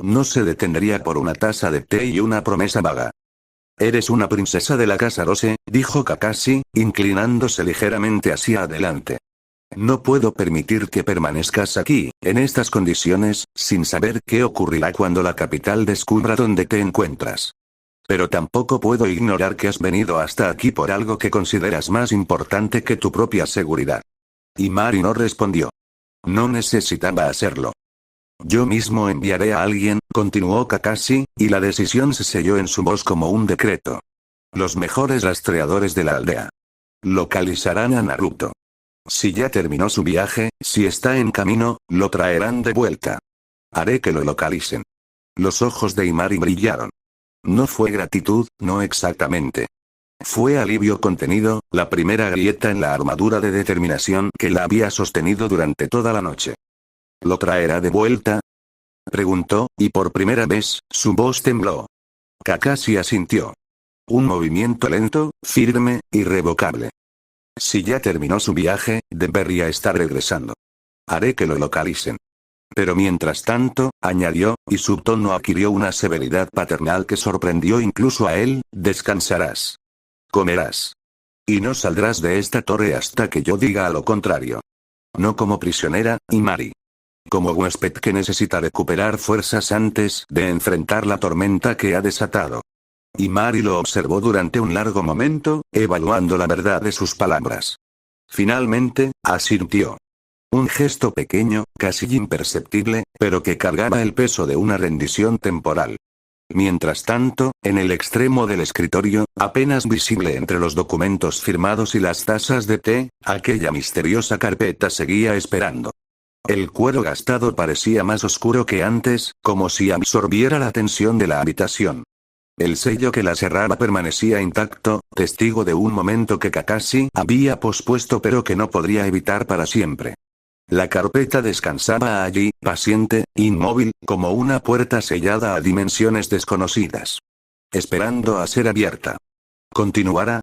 No se detendría por una taza de té y una promesa vaga. Eres una princesa de la Casa Rose, dijo Kakashi, inclinándose ligeramente hacia adelante. No puedo permitir que permanezcas aquí, en estas condiciones, sin saber qué ocurrirá cuando la capital descubra dónde te encuentras. Pero tampoco puedo ignorar que has venido hasta aquí por algo que consideras más importante que tu propia seguridad. Imari no respondió. No necesitaba hacerlo. Yo mismo enviaré a alguien, continuó Kakashi, y la decisión se selló en su voz como un decreto. Los mejores rastreadores de la aldea. Localizarán a Naruto. Si ya terminó su viaje, si está en camino, lo traerán de vuelta. Haré que lo localicen. Los ojos de Imari brillaron. No fue gratitud, no exactamente. Fue alivio contenido, la primera grieta en la armadura de determinación que la había sostenido durante toda la noche. ¿Lo traerá de vuelta?, preguntó, y por primera vez, su voz tembló. Kakashi asintió. Un movimiento lento, firme, irrevocable. Si ya terminó su viaje, debería estar regresando. Haré que lo localicen. Pero mientras tanto, añadió, y su tono adquirió una severidad paternal que sorprendió incluso a él, descansarás. Comerás. Y no saldrás de esta torre hasta que yo diga lo contrario. No como prisionera, Imari. Como huésped que necesita recuperar fuerzas antes de enfrentar la tormenta que ha desatado. Imari lo observó durante un largo momento, evaluando la verdad de sus palabras. Finalmente, asintió. Un gesto pequeño, casi imperceptible, pero que cargaba el peso de una rendición temporal. Mientras tanto, en el extremo del escritorio, apenas visible entre los documentos firmados y las tazas de té, aquella misteriosa carpeta seguía esperando. El cuero gastado parecía más oscuro que antes, como si absorbiera la tensión de la habitación. El sello que la cerraba permanecía intacto, testigo de un momento que Kakashi había pospuesto pero que no podría evitar para siempre. La carpeta descansaba allí, paciente, inmóvil, como una puerta sellada a dimensiones desconocidas. Esperando a ser abierta. Continuara,